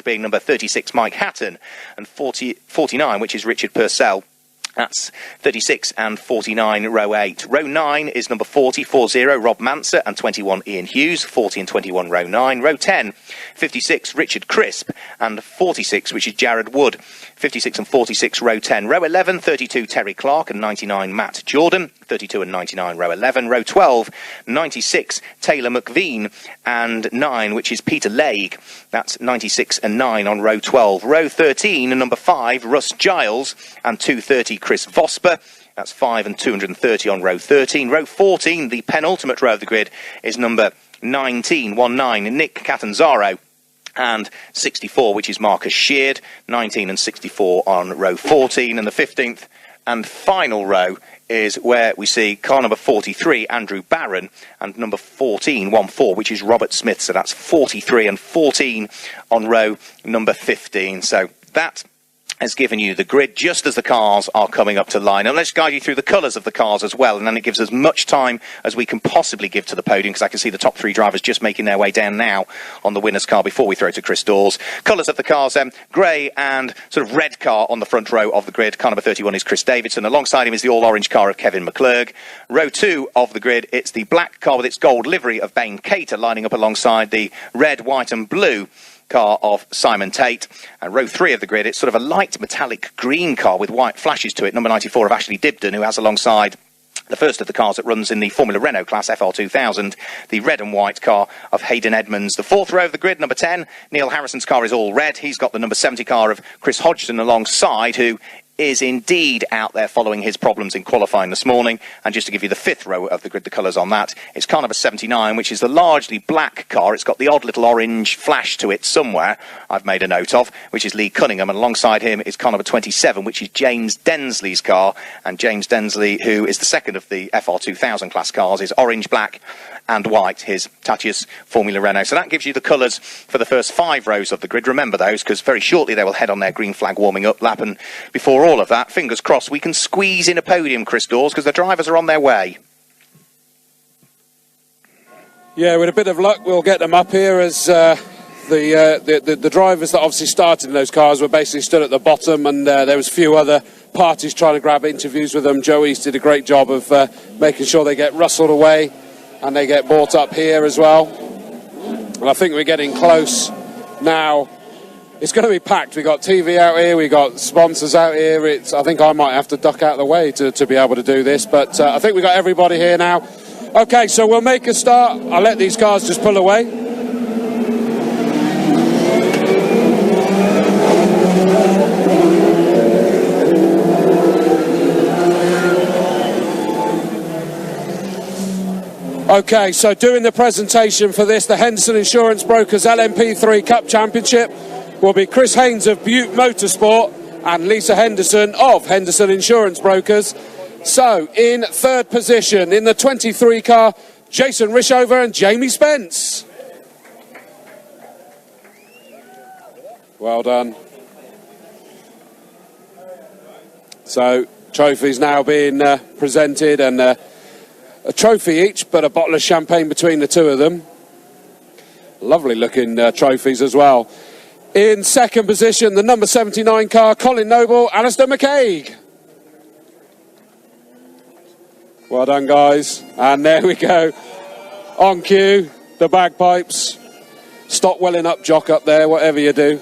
being number 36, Mike Hatton, and 49, which is Richard Purcell. That's 36 and 49, row 8. Row 9 is number 40, Rob Manser, and 21, Ian Hughes. 40 and 21, row 9. Row 10, 56, Richard Crisp, and 46, which is Jared Wood. 56 and 46, row 10. Row 11, 32, Terry Clark, and 99, Matt Jordan. 32 and 99, row 11. Row 12, 96, Taylor McVean, and 9, which is Peter Legge. That's 96 and 9 on row 12. Row 13, number 5, Russ Giles, and 230, Chris Vosper. That's 5 and 230 on row 13. Row 14, the penultimate row of the grid, is number 19, Nick Catanzaro, and 64, which is Marcus Sheard. 19 and 64 on row 14. And the 15th and final row is where we see car number 43, Andrew Barron, and number 14, which is Robert Smith. So that's 43 and 14 on row number 15. So that has given you the grid just as the cars are coming up to line. And let's guide you through the colours of the cars as well, and then it gives us much time as we can possibly give to the podium, because I can see the top 3 drivers just making their way down now on the winner's car before we throw to Chris Dawes. Colours of the cars, grey and sort of red car on the front row of the grid. Car number 31 is Chris Davidson. Alongside him is the all-orange car of Kevin McClurg. Row 2 of the grid, it's the black car with its gold livery of Bain Cater, lining up alongside the red, white and blue car of Simon Tate. And row 3 of the grid, it's sort of a light metallic green car with white flashes to it, number 94 of Ashley Dibden, who has alongside the first of the cars that runs in the Formula Renault class, FR2000, the red and white car of Hayden Edmonds. The 4th row of the grid, number 10, Neil Harrison's car is all red. He's got the number 70 car of Chris Hodgson alongside, who is indeed out there following his problems in qualifying this morning. And just to give you the 5th row of the grid, the colours on that, it's car number 79, which is the largely black car. It's got the odd little orange flash to it somewhere, I've made a note of, which is Lee Cunningham. And alongside him is car number 27, which is James Densley's car. And James Densley, who is the second of the FR2000 class cars, is orange, black and white, his Tatius Formula Renault. So that gives you the colours for the first 5 rows of the grid. Remember those, because very shortly they will head on their green flag warming up lap. And before all of that, fingers crossed, we can squeeze in a podium, Chris Dawes, because the drivers are on their way. Yeah, with a bit of luck, we'll get them up here as the drivers that obviously started in those cars were basically stood at the bottom, and there was a few other parties trying to grab interviews with them. Joey's did a great job of making sure they get rustled away and they get brought up here as well. And I think we're getting close now. It's going to be packed. We've got TV out here, we've got sponsors out here. I think I might have to duck out of the way to be able to do this, but I think we've got everybody here now. Okay, so we'll make a start. I'll let these cars just pull away. Okay, so doing the presentation for this, the Henderson Insurance Brokers LMP3 Cup Championship, will be Chris Haynes of Butte Motorsport and Lisa Henderson of Henderson Insurance Brokers. So, in 3rd position, in the 23 car, Jason Rishover and Jamie Spence. Well done. So, trophies now being presented, and a trophy each, but a bottle of champagne between the two of them. Lovely looking trophies as well. In 2nd position, the number 79 car, Colin Noble, Alistair McCaig. Well done, guys. And there we go. On cue, the bagpipes. Stop welling up, Jock, up there, whatever you do,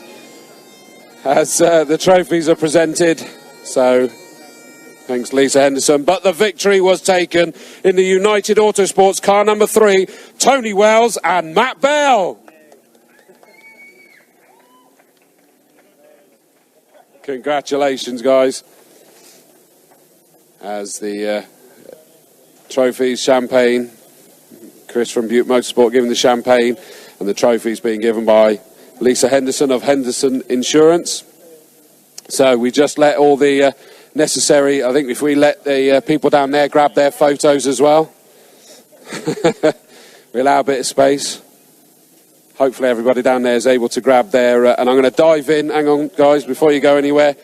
as the trophies are presented. So, thanks, Lisa Henderson. But the victory was taken in the United Autosports car number 3, Tony Wells and Matt Bell. Congratulations, guys. As the trophies, champagne, Chris from Butte Motorsport giving the champagne, and the trophies being given by Lisa Henderson of Henderson Insurance. So we just let all the necessary, I think if we let the people down there grab their photos as well. We allow a bit of space. Hopefully everybody down there is able to grab their, and I'm going to dive in, hang on guys, before you go anywhere.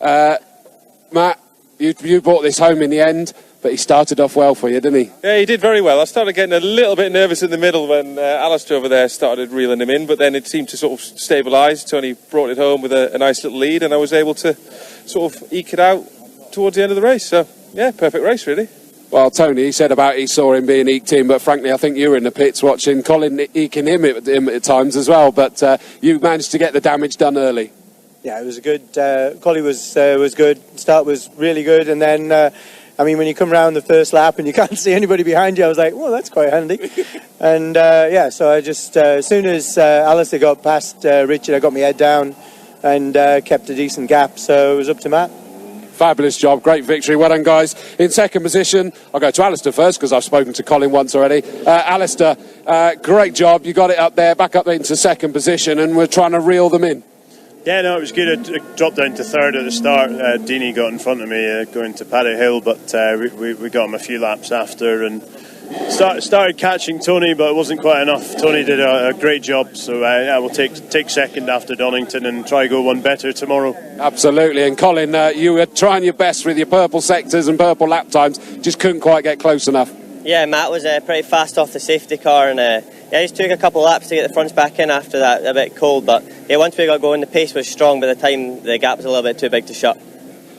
Matt, you brought this home in the end. but he started off well for you, didn't he? Yeah, he did very well. I started getting a little bit nervous in the middle when Alistair over there started reeling him in, but then it seemed to sort of stabilise. Tony brought it home with a nice little lead, and I was able to sort of eke it out towards the end of the race. So, yeah, perfect race, really. Well, Tony, he said about he saw him being eked in, but frankly, I think you were in the pits watching Colin eking him at times as well. But you managed to get the damage done early. Yeah, it was a good. Colin was good. Start was really good, and then I mean, when you come around the first lap and you can't see anybody behind you, I was like, well, that's quite handy. And yeah, so I just as soon as Alistair got past Richard, I got my head down and kept a decent gap. So it was up to Matt. Fabulous job, great victory, well done guys. In second position, I'll go to Alistair first because I've spoken to Colin once already. Alistair, great job, you got it up there, back up into second position, and we're trying to reel them in. Yeah, no, it was good. I dropped down to third at the start. Deanie got in front of me going to Paddock Hill, but we got him a few laps after and started catching Tony, but it wasn't quite enough. Tony did a great job, so I will take second after Donington and try go one better tomorrow. Absolutely, and Colin, you were trying your best with your purple sectors and purple lap times, just couldn't quite get close enough. Yeah, Matt was pretty fast off the safety car, and yeah, he just took a couple of laps to get the fronts back in after that, a bit cold, but yeah, once we got going, the pace was strong. By the time the gap was a little bit too big to shut.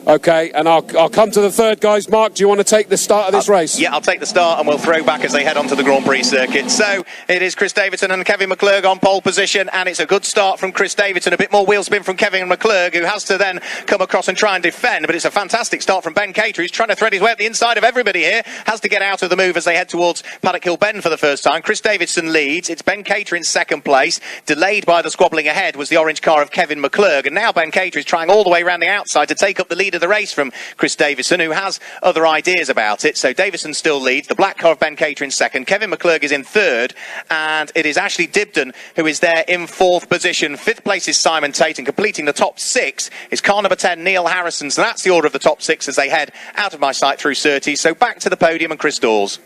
Okay, and I'll come to the third, guys. Mark, do you want to take the start of this race? Yeah, I'll take the start, and we'll throw back as they head onto the Grand Prix circuit. So it is Chris Davidson and Kevin McClurg on pole position, and it's a good start from Chris Davidson. A bit more wheel spin from Kevin McClurg, who has to then come across and try and defend, but it's a fantastic start from Ben Cater, who's trying to thread his way up the inside of everybody here. Has to get out of the move as they head towards Paddock Hill Bend for the first time. Chris Davidson leads. It's Ben Cater in second place. Delayed by the squabbling ahead was the orange car of Kevin McClurg, and now Ben Cater is trying all the way around the outside to take up the lead of the race from Chris Davison, who has other ideas about it. So Davison still leads. The black car of Ben Cater in second. Kevin McClurg is in third. And it is Ashley Dibden who is there in fourth position. Fifth place is Simon Tate. And completing the top six is car number 10, Neil Harrison. So that's the order of the top six as they head out of my sight through Surtees. So back to the podium and Chris Dawes.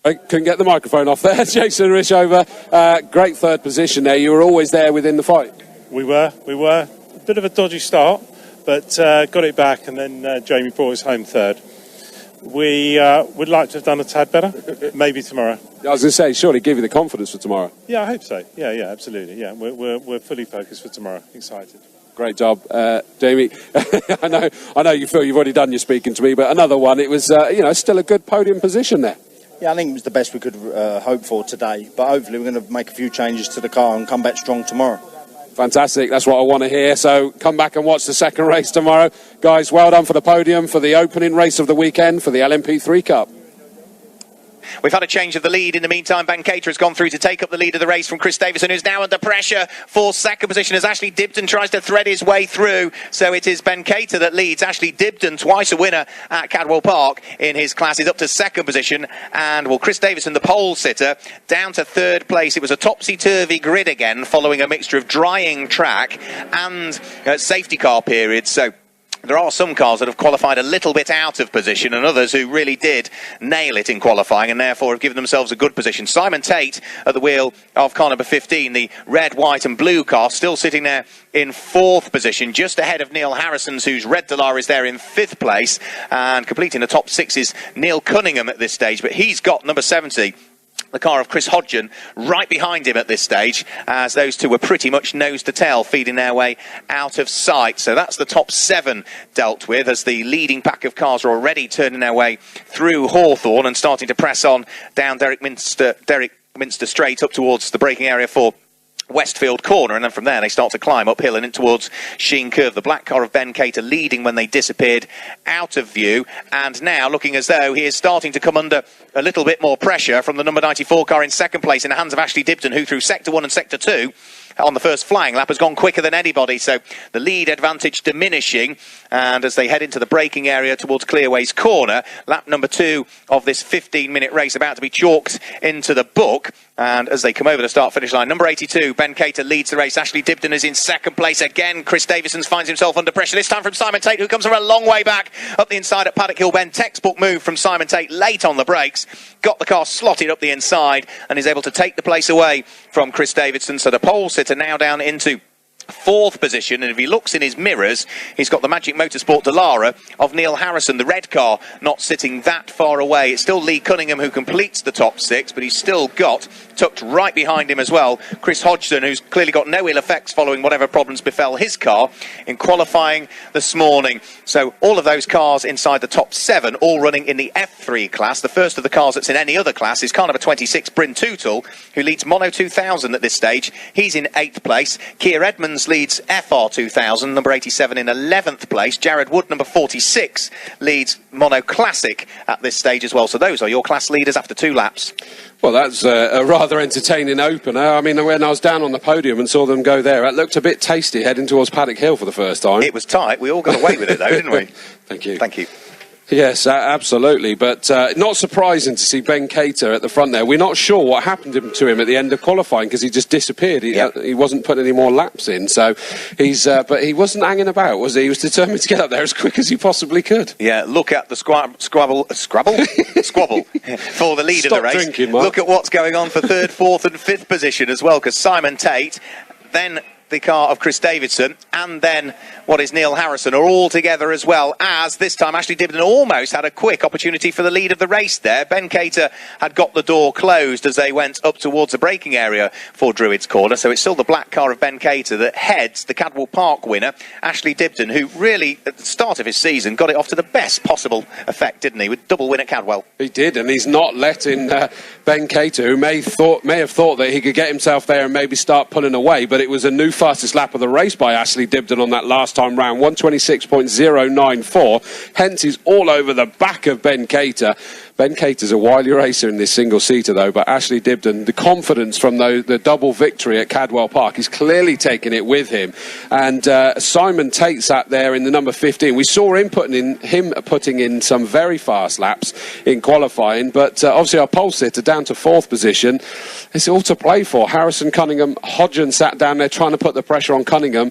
I couldn't get the microphone off there. Jason Rishover, great third position there. You were always there within the fight. We were. Bit of a dodgy start, but got it back, and then Jamie brought us home third. We would like to have done a tad better, maybe tomorrow. I was going to say, surely give you the confidence for tomorrow. Yeah, I hope so. Yeah, absolutely. Yeah, we're fully focused for tomorrow. Excited. Great job, Jamie. I know you feel you've already done your speaking to me, but another one. It was, still a good podium position there. Yeah, I think it was the best we could hope for today, but hopefully we're going to make a few changes to the car and come back strong tomorrow. Fantastic, that's what I want to hear. So come back and watch the second race tomorrow. Guys, well done for the podium, for the opening race of the weekend, for the LMP3 Cup. We've had a change of the lead. In the meantime, Ben Cater has gone through to take up the lead of the race from Chris Davison, who's now under pressure for second position as Ashley Dibden tries to thread his way through. So it is Ben Cater that leads. Ashley Dibden, twice a winner at Cadwell Park in his class, is up to second position. And, well, Chris Davison, the pole sitter, down to third place. It was a topsy-turvy grid again, following a mixture of drying track and safety car periods. So there are some cars that have qualified a little bit out of position and others who really did nail it in qualifying and therefore have given themselves a good position. Simon Tate at the wheel of car number 15, the red, white and blue car, still sitting there in fourth position, just ahead of Neil Harrison's, whose red Dallara is there in fifth place. And completing the top six is Neil Cunningham at this stage, but he's got number 70. The car of Chris Hodgen right behind him at this stage, as those two were pretty much nose to tail, feeding their way out of sight. So that's the top seven dealt with, as the leading pack of cars are already turning their way through Hawthorne and starting to press on down Derek Minster Straight up towards the braking area for Westfield Corner, and then from there they start to climb uphill and in towards Sheen Curve. The black car of Ben Cater leading when they disappeared out of view, and now looking as though he is starting to come under a little bit more pressure from the number 94 car in second place in the hands of Ashley Dibden, who through sector 1 and sector 2 on the first flying lap has gone quicker than anybody, so the lead advantage diminishing. And as they head into the braking area towards Clearways Corner, lap number 2 of this 15-minute race about to be chalked into the book. And as they come over the start-finish line, number 82, Ben Cater leads the race. Ashley Dibden is in second place again. Chris Davison finds himself under pressure, this time from Simon Tate, who comes from a long way back up the inside at Paddock Hill Bend. Textbook move from Simon Tate, late on the brakes, got the car slotted up the inside and is able to take the place away from Chris Davidson. So the pole sitter now down into 4th position, and if he looks in his mirrors, he's got the Magic Motorsport Dallara of Neil Harrison, the red car, not sitting that far away. It's still Lee Cunningham who completes the top 6, but he's still got, tucked right behind him as well, Chris Hodgson, who's clearly got no ill effects following whatever problems befell his car in qualifying this morning. So all of those cars inside the top 7, all running in the F3 class. The first of the cars that's in any other class is car number 26, Bryn Tootle, who leads Mono 2000 at this stage. He's in 8th place. Keir Edmonds leads FR 2000, number 87, in 11th place. Jared Wood, number 46, leads Mono Classic at this stage as well. So those are your class leaders after 2 laps. Well, that's a rather entertaining opener. I mean, when I was down on the podium and saw them go there, it looked a bit tasty heading towards Paddock Hill for the first time. It was tight. We all got away with it, though, didn't we? Thank you. Thank you. Yes, absolutely. But not surprising to see Ben Cater at the front there. We're not sure what happened to him at the end of qualifying because he just disappeared. He wasn't putting any more laps in. So but he wasn't hanging about, was he? He was determined to get up there as quick as he possibly could. Yeah, look at the squabble for the lead of the race. Drinking, Mark. Look at what's going on for 3rd, 4th and 5th position as well, because Simon Tate, then the car of Chris Davidson, and then what is Neil Harrison are all together, as well as this time Ashley Dibden almost had a quick opportunity for the lead of the race there. Ben Cater had got the door closed as they went up towards the braking area for Druids Corner, so it's still the black car of Ben Cater that heads the Cadwell Park winner, Ashley Dibden, who really at the start of his season got it off to the best possible effect, didn't he, with double win at Cadwell. He did, and he's not letting Ben Cater, who may have thought that he could get himself there and maybe start pulling away, but it was a new fastest lap of the race by Ashley Dibden on that last time round, 126.094. Hence he's all over the back of Ben Cater. Ben Cater's a wily racer in this single-seater, though, but Ashley Dibden, the confidence from the double victory at Cadwell Park, he's clearly taking it with him. And Simon Tate sat there in the number 15. We saw him putting in some very fast laps in qualifying, but obviously our pole sitter down to 4th position. It's all to play for. Harrison, Cunningham, Hodgen sat down there trying to put the pressure on Cunningham.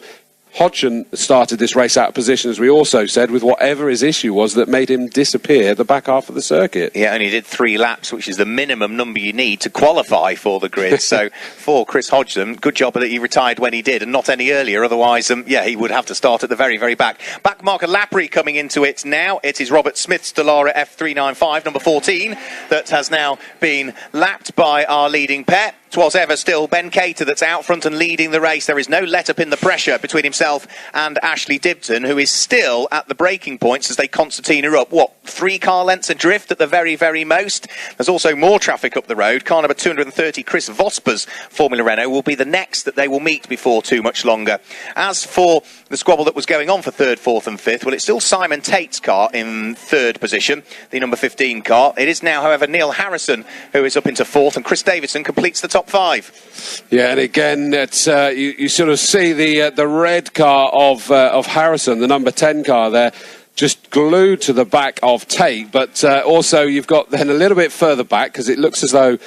Hodgson started this race out of position, as we also said, with whatever his issue was that made him disappear the back half of the circuit. Yeah, only did 3 laps, which is the minimum number you need to qualify for the grid. So for Chris Hodgson, good job that he retired when he did and not any earlier. Otherwise, he would have to start at the very, very back. Backmarker Lapri coming into it now. It is Robert Smith's Dallara F395, number 14, that has now been lapped by our leading pair. 'Twas ever still Ben Cater that's out front and leading the race. There is no let-up in the pressure between himself and Ashley Dibden, who is still at the braking points as they concertina up. 3 car lengths adrift at the very, very most. There's also more traffic up the road. Car number 230, Chris Vosper's Formula Renault, will be the next that they will meet before too much longer. As for the squabble that was going on for 3rd, 4th and 5th, well, it's still Simon Tate's car in 3rd position, the number 15 car. It is now, however, Neil Harrison who is up into 4th, and Chris Davidson completes the top 5. Yeah, and again, it's, you sort of see the red car of Harrison, the number 10 car there, just glued to the back of Tate, but also you've got then a little bit further back, because it looks as though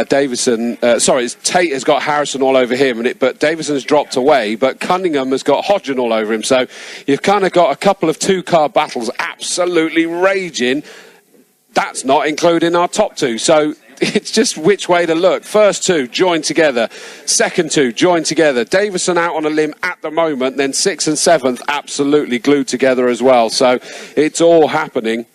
Tate has got Harrison all over him, but Davison's dropped away, but Cunningham has got Hodgen all over him, so you've kind of got a couple of 2-car battles absolutely raging. That's not including our top 2, so it's just which way to look. First 2 joined together, second 2 joined together. Davison out on a limb at the moment, then 6th and 7th absolutely glued together as well. So it's all happening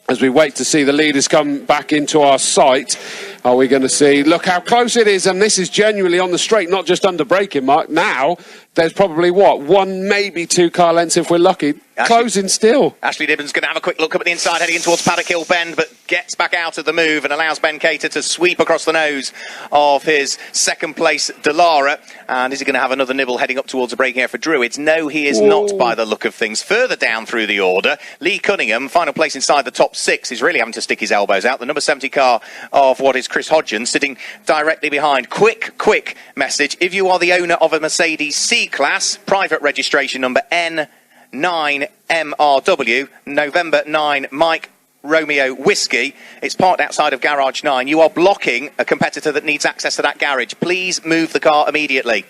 as we wait to see the leaders come back into our sight. Are we going to see? Look how close it is, and this is genuinely on the straight, not just under braking mark. Now there's probably 1, maybe 2 car lengths if we're lucky. Closing still. Ashley Dibden's going to have a quick look up at the inside, heading in towards Paddock Hill Bend, but gets back out of the move and allows Ben Cater to sweep across the nose of his 2nd place Dallara. And is he going to have another nibble heading up towards the braking area for Druids? No, he is not, by the look of things. Further down through the order, Lee Cunningham, final place inside the top 6, is really having to stick his elbows out. The number 70 car of what is Chris Hodgen sitting directly behind. Quick message. If you are the owner of a Mercedes C-Class, private registration number N9MRW, November 9 Mike Romeo Whiskey, it's parked outside of Garage 9. You are blocking a competitor that needs access to that garage. Please move the car immediately.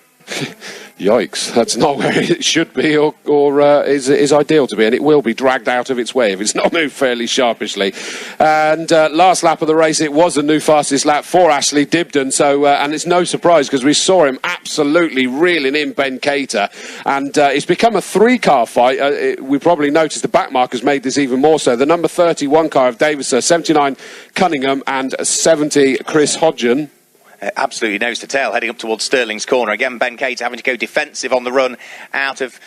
Yikes, that's not where it should be or is ideal to be, and it will be dragged out of its way if it's not moved fairly sharpishly. And last lap of the race, it was a new fastest lap for Ashley Dibden, so and it's no surprise because we saw him absolutely reeling in Ben Cater, and it's become a three-car fight. We probably noticed the back markers made this even more so. The number 31 car of Davison, 79 Cunningham and 70 Chris Hodgen. Absolutely nose to tail heading up towards Stirling's corner. Again, Ben Cater having to go defensive on the run out of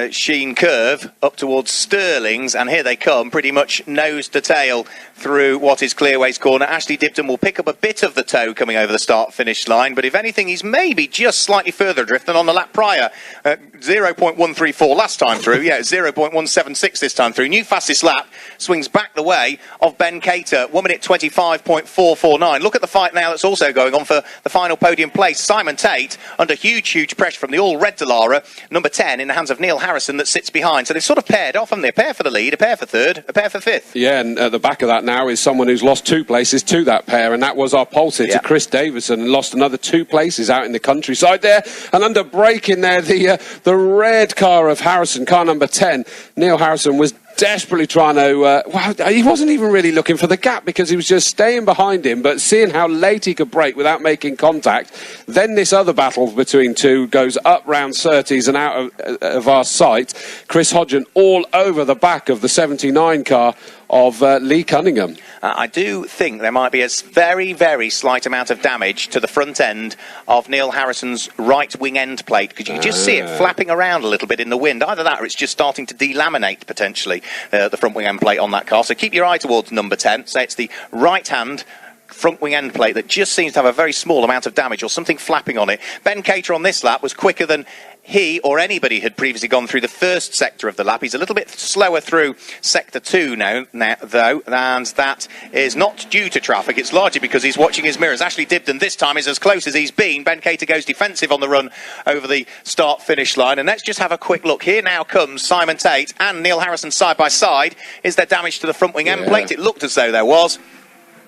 Sheen Curve up towards Stirling's, and here they come pretty much nose to tail through what is Clearway's corner. Ashley Dibden will pick up a bit of the tow coming over the start-finish line, but if anything, he's maybe just slightly further adrift than on the lap prior. 0.134 last time through, 0.176 this time through. New fastest lap swings back the way of Ben Cater, 1 minute 25.449. Look at the fight now that's also going on for the final podium place. Simon Tate under huge pressure from the all-red Dallara, number 10 in the hands of Neil Harrison that sits behind. So they've sort of paired off, haven't they? A pair for the lead, a pair for third, a pair for fifth. Yeah, and at the back of that now is someone who's lost 2 places to that pair, and that was our pole sitter, Chris Davison, and lost another 2 places out in the countryside there. And under braking there, the red car of Harrison, car number 10, Neil Harrison, was desperately trying to he wasn't even really looking for the gap because he was just staying behind him, but seeing how late he could brake without making contact. Then this other battle between two goes up round Surtees and out of our sight. Chris Hodgen all over the back of the 79 car of Lee Cunningham. I do think there might be a very slight amount of damage to the front end of Neil Harrison's right wing end plate, because you can just see it flapping around a little bit in the wind. Either that or it's just starting to delaminate potentially the front wing end plate on that car. So keep your eye towards number 10. Say it's the right hand front wing end plate that just seems to have a very small amount of damage or something flapping on it. Ben Cater on this lap was quicker than he or anybody had previously gone through the first sector of the lap. He's a little bit slower through sector 2 now though, and that is not due to traffic. It's largely because he's watching his mirrors. Ashley Dibden this time is as close as he's been. Ben Cater goes defensive on the run over the start-finish line, and let's just have a quick look. Here now comes Simon Tate and Neil Harrison side by side. Is there damage to the front wing end plate? It looked as though there was.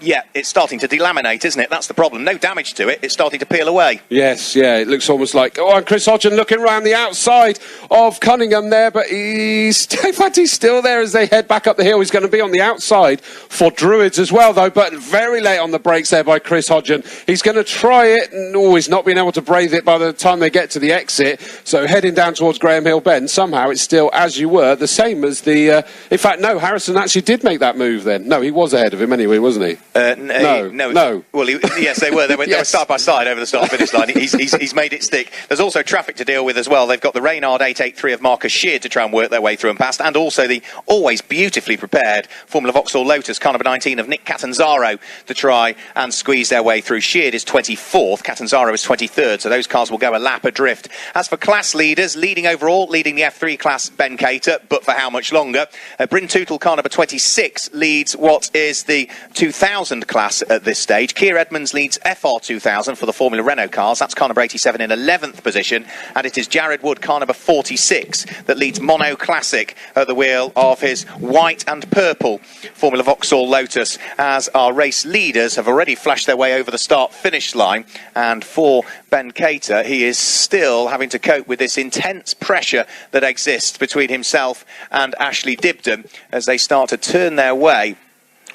Yeah, it's starting to delaminate, isn't it? That's the problem. No damage to it. It's starting to peel away. Yes, it looks almost like... Oh, and Chris Hodgen looking around the outside of Cunningham there, but he's... In fact, he's still there as they head back up the hill. He's going to be on the outside for Druids as well, though, but very late on the brakes there by Chris Hodgen. He's going to try it, and he's not been able to brave it by the time they get to the exit. So heading down towards Graham Hill Bend, somehow it's still, as you were, the same as the... In fact, no, Harrison actually did make that move then. No, he was ahead of him anyway, wasn't he? No. Well, yes, they were. They were side by side over the start-finish line. He's made it stick. There's also traffic to deal with as well. They've got the Reynard 883 of Marcus Sheard to try and work their way through and past, and also the always beautifully prepared Formula Vauxhall Lotus, car number 19 of Nick Catanzaro, to try and squeeze their way through. Sheard is 24th, Catanzaro is 23rd, so those cars will go a lap adrift. As for class leaders, leading overall, leading the F3 class, Ben Cater, but for how much longer? Bryn Tootle, car number 26, leads what is the 2000 class at this stage. Keir Edmonds leads FR 2000 for the Formula Renault cars. That's car number 87 in 11th position, and it is Jared Wood, car number 46, that leads Mono Classic at the wheel of his white and purple Formula Vauxhall Lotus, as our race leaders have already flashed their way over the start-finish line. And for Ben Cater, he is still having to cope with this intense pressure that exists between himself and Ashley Dibden as they start to turn their way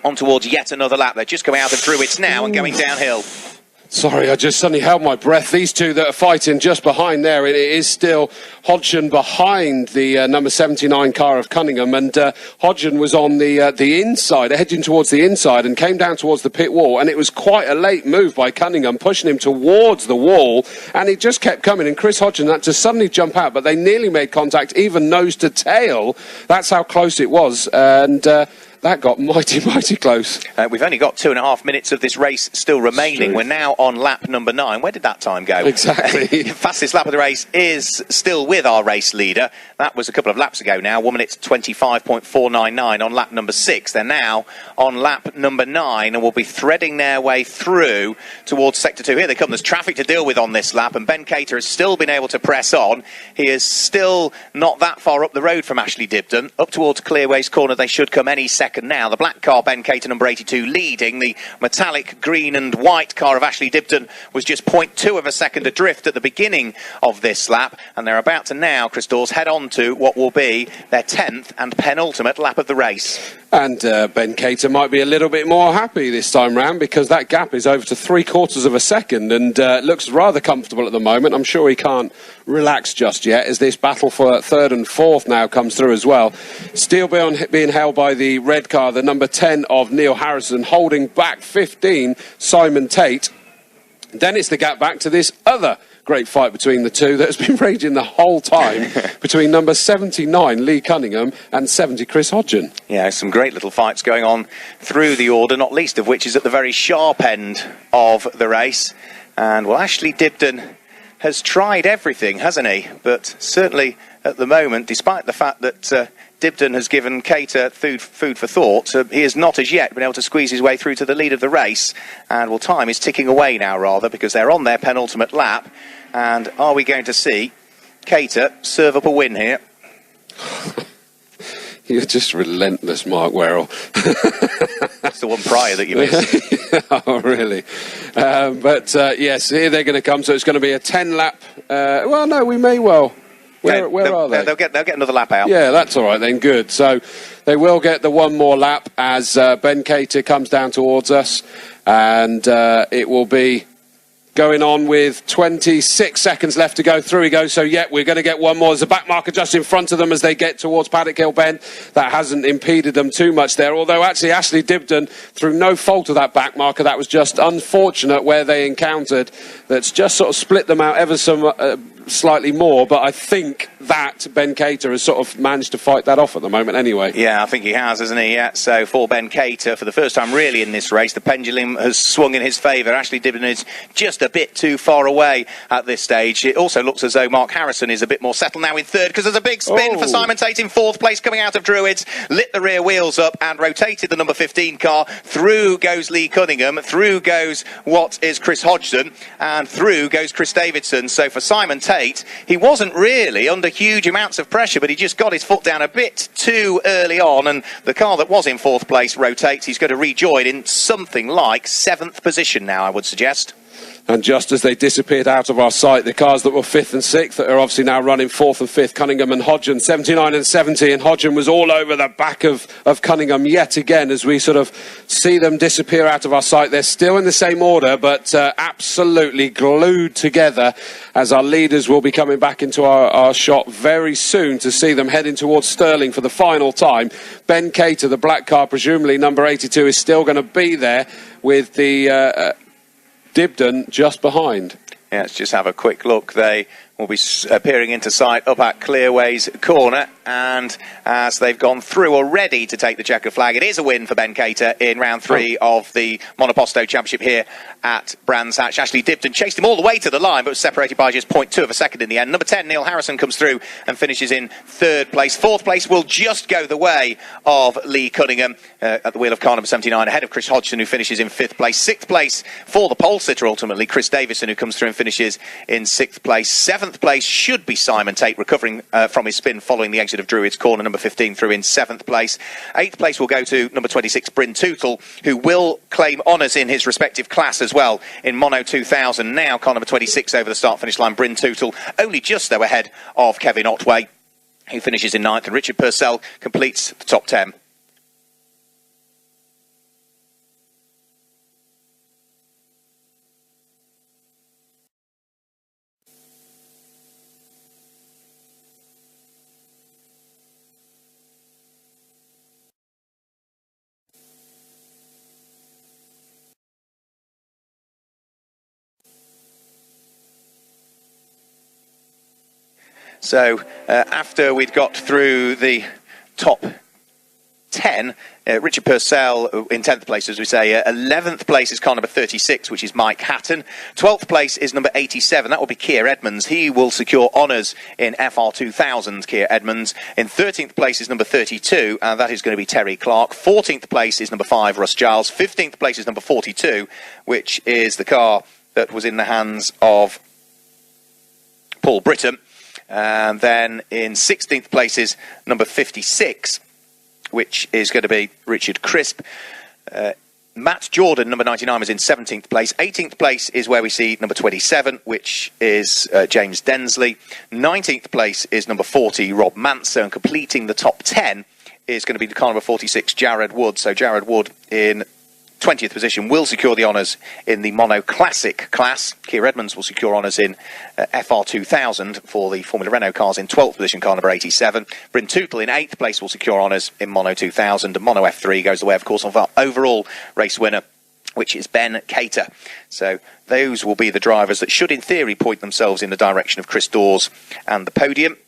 on towards yet another lap. They're just coming out of Druids now and going downhill. Sorry, I just suddenly held my breath. These two that are fighting just behind there, it is still Hodgen behind the number 79 car of Cunningham, and Hodgen was on the inside, heading towards the inside, and came down towards the pit wall, and it was quite a late move by Cunningham, pushing him towards the wall, and he just kept coming, and Chris Hodgen had to suddenly jump out, but they nearly made contact, even nose to tail. That's how close it was, and... that got mighty close. We've only got 2.5 minutes of this race still remaining. We're now on lap number 9. Where did that time go? Exactly. Fastest lap of the race is still with our race leader. That was a couple of laps ago now. 1 minute 25.499 on lap number 6. They're now on lap number 9 and will be threading their way through towards sector 2. Here they come. There's traffic to deal with on this lap, and Ben Cater has still been able to press on. He is still not that far up the road from Ashley Dibden. Up towards Clearway's corner they should come any second second now. The black car, Ben Cater, number 82, leading. The metallic green and white car of Ashley Dibden was just 0.2 of a second adrift at the beginning of this lap, and they're about to now, Chris Dawes, head on to what will be their 10th and penultimate lap of the race. And Ben Cater might be a little bit more happy this time round, because that gap is over to 3/4 of a second and looks rather comfortable at the moment. I'm sure he can't relax just yet as this battle for third and fourth now comes through as well. Still being held by the red car, the number 10 of Neil Harrison, holding back 15, Simon Tate. Then it's the gap back to this other great fight between the two that has been raging the whole time between number 79 Lee Cunningham and 70 Chris Hodgen. Yeah, some great little fights going on through the order, not least of which is at the very sharp end of the race. And well, Ashley Dibden has tried everything, hasn't he? But certainly at the moment, despite the fact that Dibden has given Cater food for thought, he has not as yet been able to squeeze his way through to the lead of the race. And well, time is ticking away now, rather, because they're on their penultimate lap. And are we going to see Cater serve up a win here? You're just relentless, Mark Werrell. That's the one prior that you missed. Oh, really? Yes, here they're going to come. So it's going to be a 10-lap. Well, no, we may well. Where are they? They'll get another lap out. Yeah, that's all right then. Good. So they will get the one more lap as Ben Cater comes down towards us, and it will be going on with 26 seconds left to go. Through he goes. So, yeah, we're going to get one more. There's a back marker just in front of them as they get towards Paddock Hill Bend. That hasn't impeded them too much there. Although, actually, Ashley Dibden, through no fault of that back marker, that was just unfortunate where they encountered. That's just sort of split them out ever so slightly more, but I think that Ben Cater has sort of managed to fight that off at the moment anyway. Yeah, I think he has, hasn't he? Yeah. So for Ben Cater, for the first time really in this race, the pendulum has swung in his favour. Ashley Dibden is just a bit too far away at this stage. It also looks as though Mark Harrison is a bit more settled now in third, because there's a big spin for Simon Tate in fourth place coming out of Druids, lit the rear wheels up and rotated the number 15 car. Through goes Lee Cunningham, through goes what is Chris Hodgson, and through goes Chris Davidson. So for Simon Tate, he wasn't really under huge amounts of pressure, but he just got his foot down a bit too early on, and the car that was in fourth place rotates. He's going to rejoin in something like 7th position now, I would suggest. And just as they disappeared out of our sight, the cars that were 5th and 6th that are obviously now running 4th and 5th, Cunningham and Hodgen, 79 and 70, and Hodgen was all over the back of Cunningham yet again as we sort of see them disappear out of our sight. They're still in the same order, but absolutely glued together as our leaders will be coming back into our shot very soon to see them heading towards Stirling for the final time. Ben Cater, the black car, presumably number 82, is still going to be there with the Dibden just behind. Yeah, let's just have a quick look. They will be appearing into sight up at Clearways Corner, and as they've gone through already to take the checker flag, it is a win for Ben Cater in round 3 of the Monoposto Championship here at Brands Hatch. Ashley Dibden chased him all the way to the line, but was separated by just 0.2 of a second in the end. Number 10, Neil Harrison, comes through and finishes in 3rd place. 4th place will just go the way of Lee Cunningham at the wheel of car number 79, ahead of Chris Hodgson, who finishes in 5th place. 6th place for the pole sitter, ultimately, Chris Davison, who comes through and finishes in 6th place. 7th place should be Simon Tate, recovering from his spin following the exit of Druids Corner, number 15, through in 7th place. 8th place will go to number 26, Bryn Tootle, who will claim honours in his respective class as well in Mono 2000. Now car number 26 over the start-finish line, Bryn Tootle, only just though ahead of Kevin Otway, who finishes in 9th, and Richard Purcell completes the top 10. So after we'd got through the top 10, Richard Purcell in 10th place, as we say. 11th place is car number 36, which is Mike Hatton. 12th place is number 87. That will be Keir Edmonds. He will secure honours in FR 2000, Keir Edmonds. In 13th place is number 32, and that is going to be Terry Clark. 14th place is number 5, Russ Giles. 15th place is number 42, which is the car that was in the hands of Paul Britton. And then in 16th place is number 56, which is going to be Richard Crisp. Matt Jordan, number 99, is in 17th place. 18th place is where we see number 27, which is James Densley. 19th place is number 40, Rob Manser. And completing the top 10 is going to be the car number 46, Jared Wood. So Jared Wood in 20th position will secure the honours in the Mono Classic class. Keir Edmonds will secure honours in FR2000 for the Formula Renault cars in 12th position, car number 87. Bryn Tootle in 8th place will secure honours in Mono 2000. And Mono F3 goes the way, of course, of our overall race winner, which is Ben Cater. So those will be the drivers that should, in theory, point themselves in the direction of Chris Dawes and the podium.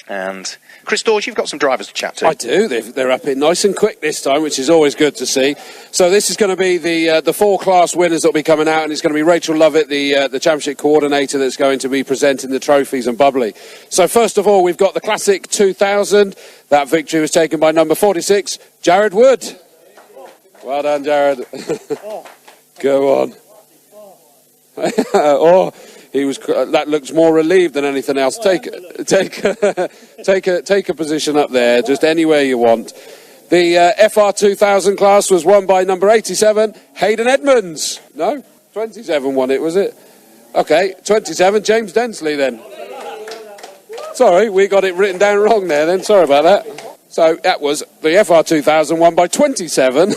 And Chris Dawes, you've got some drivers to chat to. I do. They're up in nice and quick this time, which is always good to see. So this is going to be the 4 class winners that will be coming out, and it's going to be Rachel Lovett, the championship coordinator, that's going to be presenting the trophies and bubbly. So first of all, we've got the Classic 2000. That victory was taken by number 46, Jared Wood. Well done, Jared. Go on. Oh, he was. That looks more relieved than anything else. Take a position up there, just anywhere you want. The FR2000 class was won by number 87, Hayden Edmonds. No, 27 won it, was it? Okay, 27, James Densley then. Sorry, we got it written down wrong there then. Sorry about that. So that was the FR2000 won by 27,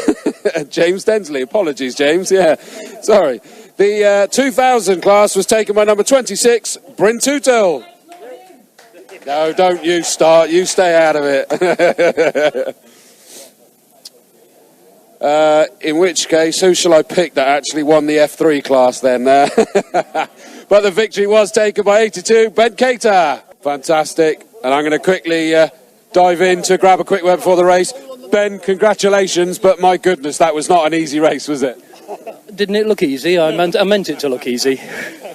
James Densley. Apologies, James. Yeah, sorry. The 2000 class was taken by number 26, Bryn Tootle. No, don't you start. You stay out of it. In which case, who shall I pick that actually won the F3 class then? But the victory was taken by 82, Ben Cater. Fantastic. And I'm going to quickly dive in to grab a quick word before the race. Ben, congratulations, but my goodness, that was not an easy race, was it? Didn't it look easy? I meant it to look easy.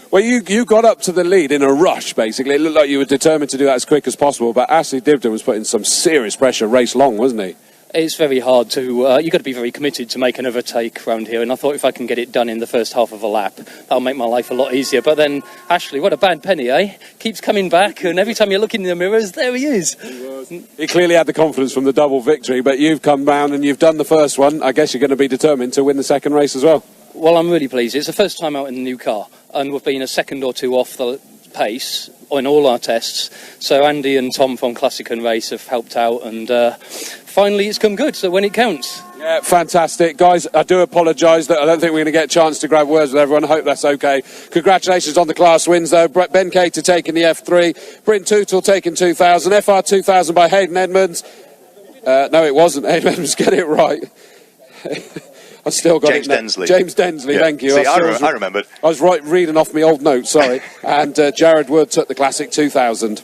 Well, you got up to the lead in a rush, basically. It looked like you were determined to do that as quick as possible, but Ashley Dibden was putting some serious pressure race long, wasn't he? It's very hard to... you've got to be very committed to make an overtake round here, and I thought if I can get it done in the first half of a lap, that'll make my life a lot easier. But then, Ashley, what a bad penny, eh? Keeps coming back, and every time you look in the mirrors, there he is. He clearly had the confidence from the double victory, but you've come round and you've done the first one. I guess you're going to be determined to win the second race as well. Well, I'm really pleased. It's the first time out in the new car, and we've been a second or two off the pace in all our tests. So Andy and Tom from Classic and Race have helped out, and finally it's come good, so when it counts. Yeah, fantastic. Guys, I do apologise that I don't think we're going to get a chance to grab words with everyone. I hope that's okay. Congratulations on the class wins, though. Ben Cater taking the F3, Bryn Tootle taking 2000, FR2000 by Hayden Edmonds. No, it wasn't. Hayden Edmonds, get it right. I still got James Densley. James Densley, yeah. Thank you. See, I remembered. I was reading off my old notes, sorry. And Jared Wood took the Classic 2000.